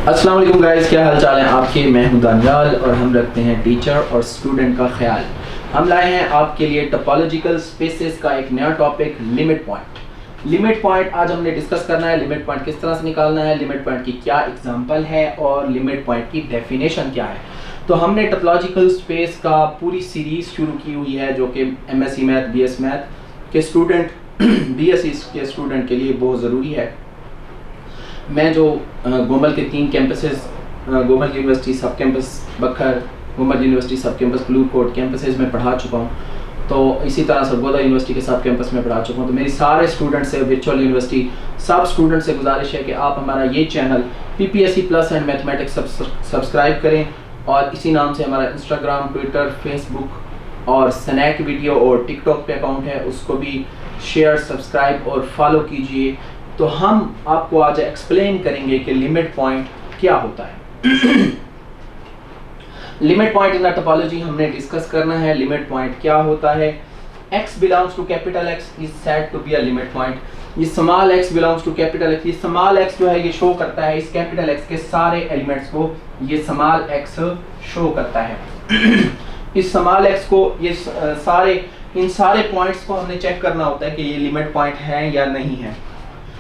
अस्सलाम वालेकुम गाइस, क्या हाल चाल है आपके। मैं हूं दानियाल और हम रखते हैं टीचर और स्टूडेंट का ख्याल। हम लाए हैं आपके लिए टोपोलॉजिकल स्पेसेस का एक नया topic, limit point. Limit point आज हमने डिस्कस करना है। लिमिट पॉइंट किस तरह से निकालना है, लिमिट पॉइंट की क्या एग्जांपल है और लिमिट पॉइंट की डेफिनेशन क्या है। तो हमने टोपोलॉजिकल स्पेस का पूरी सीरीज शुरू की हुई है जो कि एमएससी मैथ, बीएस मैथ के स्टूडेंट बीएससी के स्टूडेंट के लिए बहुत ज़रूरी है। मैं जो गोमल के 3 कैंपसेस, गोमल यूनिवर्सिटी सब कैंपस बखर, गोमल यूनिवर्सिटी सब कैंपस फलूरकोट कैंपसेस में पढ़ा चुका हूँ, तो इसी तरह सरगोदा यूनिवर्सिटी के सब कैंपस में पढ़ा चुका हूँ। तो मेरी सारे स्टूडेंट से, वर्चुअल यूनिवर्सिटी सब स्टूडेंट से गुजारिश है कि आप हमारा ये channel PPSC plus and mathematics subscribe करें और इसी नाम से हमारा इंस्टाग्राम, ट्विटर, फेसबुक और स्नैक वीडियो और टिकटॉक पे अकाउंट है, उसको भी शेयर, सब्सक्राइब और फॉलो कीजिए। तो हम आपको आज एक्सप्लेन करेंगे कि लिमिट पॉइंट क्या होता है। Limit point in the topology हमने डिस्कस करना है। लिमिट पॉइंट क्या होता है। x belongs to capital X is said to be a limit point. ये small x belongs to capital X, ये स्मॉल x जो है ये शो करता है इस कैपिटल X के सारे एलिमेंट्स को, ये स्मॉल x शो करता है। इस स्मॉल x को, ये इन सारे पॉइंट्स को हमने चेक करना होता है कि ये लिमिट पॉइंट है या नहीं है।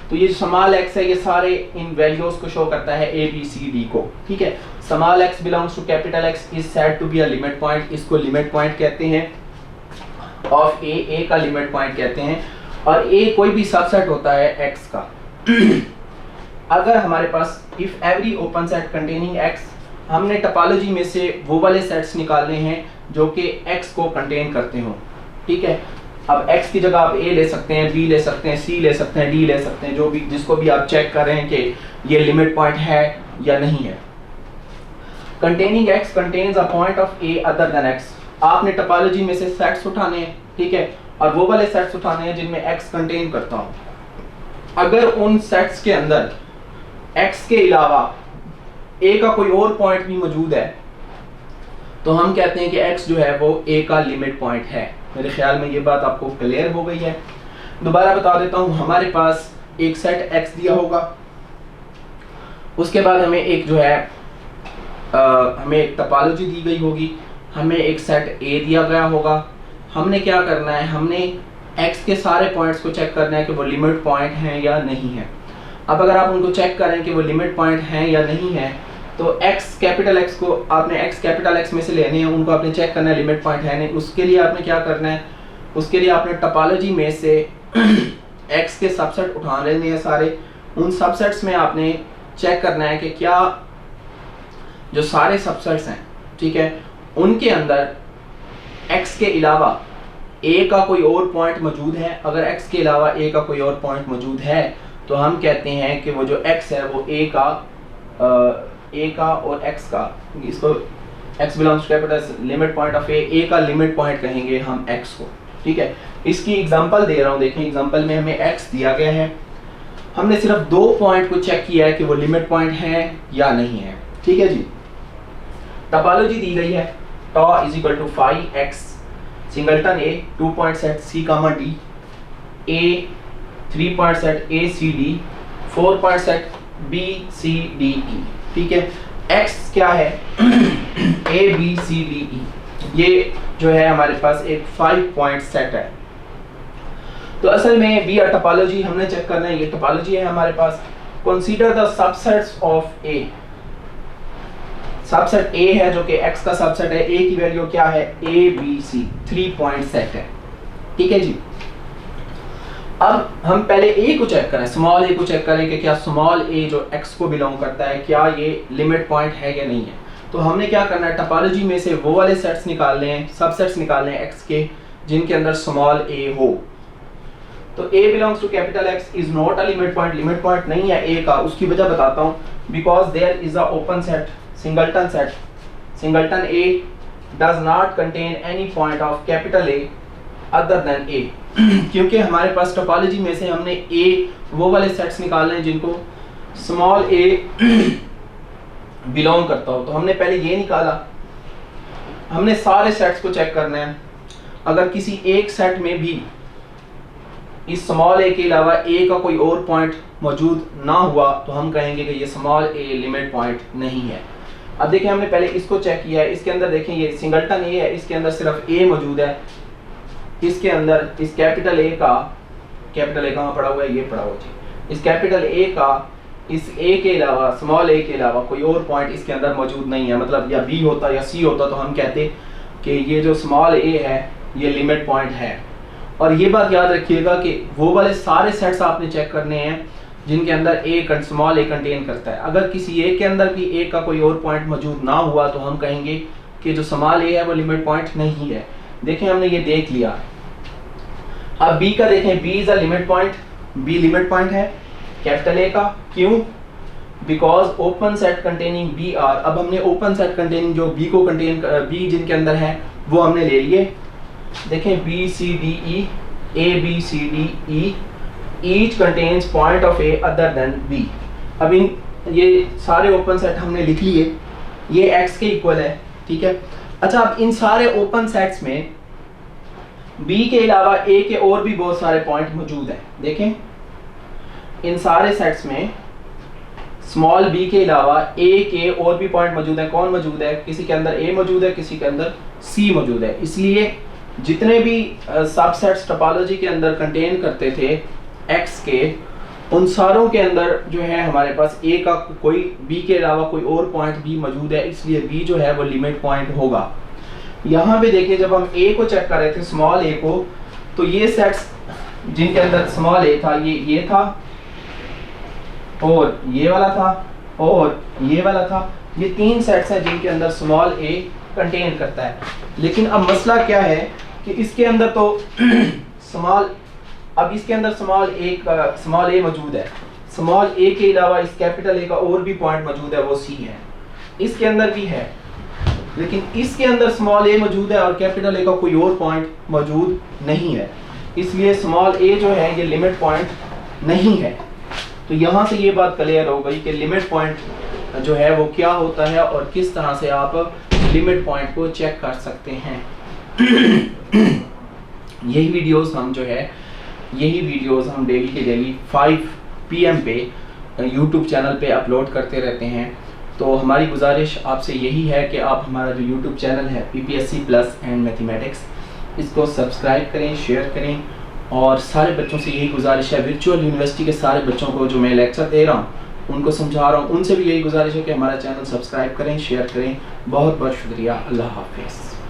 तो ये स्मॉल x है, ये सारे इन वैल्यूज को शो करता है a b c d को, ठीक है। Small x belongs to capital X is said to be a limit point. इसको लिमिट पॉइंट कहते हैं ऑफ a का लिमिट पॉइंट कहते हैं। और a कोई भी सबसेट होता है x का। अगर हमारे पास if every open set containing x, हमने टोपोलॉजी में से वो वाले सेट्स निकालने हैं जो कि x को कंटेन करते हो, ठीक है। अब x की जगह आप a ले सकते हैं, b ले सकते हैं, c ले सकते हैं, d ले सकते हैं, जो भी जिसको भी आप चेक कर रहे हैं कि ये लिमिट पॉइंट है या नहीं है। Containing x contains a point of a other then x। आपने टोपोलॉजी में से सेट्स उठाने हैं, ठीक है, और वो वाले सेट्स उठाने हैं जिनमें x कंटेन करता हो। अगर उन सेट्स के अंदर x के अलावा a का कोई और पॉइंट भी मौजूद है तो हम कहते हैं कि x जो है वो a का लिमिट पॉइंट है। मेरे ख्याल में ये बात आपको क्लियर हो गई है। दोबारा बता देता हूँ, हमारे पास एक सेट x दिया होगा, उसके बाद हमें एक जो है हमें एक टोपोलॉजी दी गई होगी, हमें एक सेट a दिया गया होगा। हमने क्या करना है, हमने x के सारे पॉइंट्स को चेक करना है कि वो लिमिट पॉइंट हैं या नहीं है। अब अगर आप उनको चेक करें कि वो लिमिट पॉइंट हैं या नहीं है, तो x कैपिटल X को आपने x कैपिटल X में से लेने हैं, उनको आपने चेक करना है लिमिट पॉइंट है नहीं। उसके लिए आपने क्या करना है, उसके लिए आपने टोपोलॉजी में से x के सबसेट उठा लेने हैं सारे। उन सबसेट्स में आपने चेक करना है कि क्या जो सारे सबसेट्स हैं, ठीक है, उनके अंदर x के अलावा a का कोई और पॉइंट मौजूद है। अगर x के अलावा a का कोई और पॉइंट मौजूद है तो हम कहते हैं कि वो जो x है वो a का और x का, इसको x belongs to capital limit point of a का लिमिट पॉइंट कहेंगे हम x को, ठीक है। इसकी एग्जांपल दे रहा हूँ, देखें एग्जांपल में हमें x दिया गया है, हमने सिर्फ 2 पॉइंट को चेक किया है कि वो लिमिट पॉइंट है या नहीं है, ठीक है जी। टोपोलॉजी दी गई है tau is equal to 5x singleton a 2 point set c d, a 3 point set a c d, 4 point set b c d e, ठीक है। x क्या है a b c d e, ये जो है हमारे पास एक 5 पॉइंट सेट है। तो असल में बी टोपोलॉजी हमने चेक करना है, ये टोपोलॉजी है हमारे पास। Consider the subsets of a। Subset a है जो कि x का सबसेट है, a की वैल्यू क्या है a b c, 3 point set है, ठीक है जी। अब हम पहले a को चेक करें, स्मॉल a को चेक करें कि क्या स्मॉल a जो x को बिलोंग करता है क्या ये लिमिट पॉइंट है या नहीं है। तो हमने क्या करना है, टोपोलॉजी में से वो वाले सेट्स निकालने हैं, सबसेट्स निकालने हैं x के जिनके अंदर स्मॉल a हो। तो a belongs to capital X is not a limit point नहीं है a का। उसकी वजह बताता हूँ, because there is a open set singleton a does not contain any point of capital A other than a। क्योंकि हमारे पास टोपोलॉजी में से हमने a वो वाले सेट्स निकालने हैं जिनको स्मॉल a बिलोंग करता हो। तो हमने पहले ये निकाला, हमने सारे सेट्स को चेक करना है। अगर किसी एक सेट में भी इस स्मॉल ए के अलावा ए का कोई और पॉइंट मौजूद ना हुआ तो हम कहेंगे कि ये स्मॉल ए लिमिट पॉइंट नहीं है। अब देखिए हमने पहले इसको चेक किया है, इसके अंदर देखें ये सिंगलटन ए है, इसके अंदर सिर्फ ए मौजूद है। इसके अंदर इस कैपिटल ए कहाँ पड़ा हुआ है, ये पड़ा हुआ जी। इस कैपिटल ए का इस ए के अलावा, स्मॉल ए के अलावा कोई और पॉइंट इसके अंदर मौजूद नहीं है। मतलब या बी होता या सी होता तो हम कहते कि ये जो स्मॉल ए है ये लिमिट पॉइंट है। और ये बात याद रखिएगा कि वो वाले सारे सेट्स आपने चेक करने हैं जिनके अंदर ए स्मॉल ए कंटेन करता है। अगर किसी ए के अंदर भी ए का कोई और पॉइंट मौजूद ना हुआ तो हम कहेंगे कि जो स्मॉल ए है वो लिमिट पॉइंट नहीं है। देखें हमने ये देख लिया। अब बी का देखें, B is a limit point, B limit point है कैपिटल ए का। क्यों? Because open set containing B are. अब हमने ओपन सेट कंटेनिंग जो बी को कंटेन, बी जिनके अंदर है वो हमने ले लिए। देखें B C D E, A B C D E, each contains point of A other than B. अब इन ये सारे ओपन सेट हमने लिख लिए, ये एक्स के इक्वल है, ठीक है। अच्छा, अब इन सारे ओपन सेट्स में बी के अलावा ए के और भी बहुत सारे पॉइंट मौजूद हैं। देखें इन सारे सेट्स में स्मॉल बी के अलावा ए के और भी पॉइंट मौजूद हैं। कौन मौजूद है? किसी के अंदर ए मौजूद है, किसी के अंदर सी मौजूद है। इसलिए जितने भी सबसेट्स टोपोलॉजी के अंदर कंटेन करते थे एक्स के, उन सारों के अंदर जो है हमारे पास ए का कोई, बी के अलावा कोई और पॉइंट भी मौजूद है, इसलिए बी जो है वो लिमिट पॉइंट होगा। यहाँ पे देखिए जब हम ए को चेक कर रहे थे, स्मॉल ए को, तो ये सेट्स जिनके अंदर स्मॉल ए था, ये था और ये वाला था और ये वाला था। ये तीन सेट्स हैं जिनके अंदर स्मॉल ए कंटेन करता है। लेकिन अब मसला क्या है कि इसके अंदर तो अब इसके अंदर स्मॉल ए मौजूद है। स्मॉल ए के अलावा इस कैपिटल ए का और भी पॉइंट मौजूद है, वो सी है। इसके अंदर भी है, लेकिन इसके अंदर स्मॉल ए मौजूद है और कैपिटल ए का कोई और पॉइंट मौजूद नहीं है। इसलिए स्मॉल ए जो है ये लिमिट पॉइंट नहीं है। तो यहाँ से ये बात क्लियर हो गई कि लिमिट पॉइंट जो है वो क्या होता है और किस तरह से आप लिमिट पॉइंट को चेक कर सकते हैं। यही वीडियोस हम डेली के डेली 5 PM पे यूट्यूब चैनल पे अपलोड करते रहते हैं। तो हमारी गुजारिश आपसे यही है कि आप हमारा जो यूट्यूब चैनल है PPSC प्लस एंड मैथमेटिक्स, इसको सब्सक्राइब करें, शेयर करें। और सारे बच्चों से यही गुजारिश है, वर्चुअल यूनिवर्सिटी के सारे बच्चों को जो मैं लेक्चर दे रहा हूँ उनको समझा रहा हूँ, उनसे भी यही गुजारिश है कि हमारा चैनल सब्सक्राइब करें, शेयर करें। बहुत बहुत शुक्रिया। अल्लाह हाफिज़।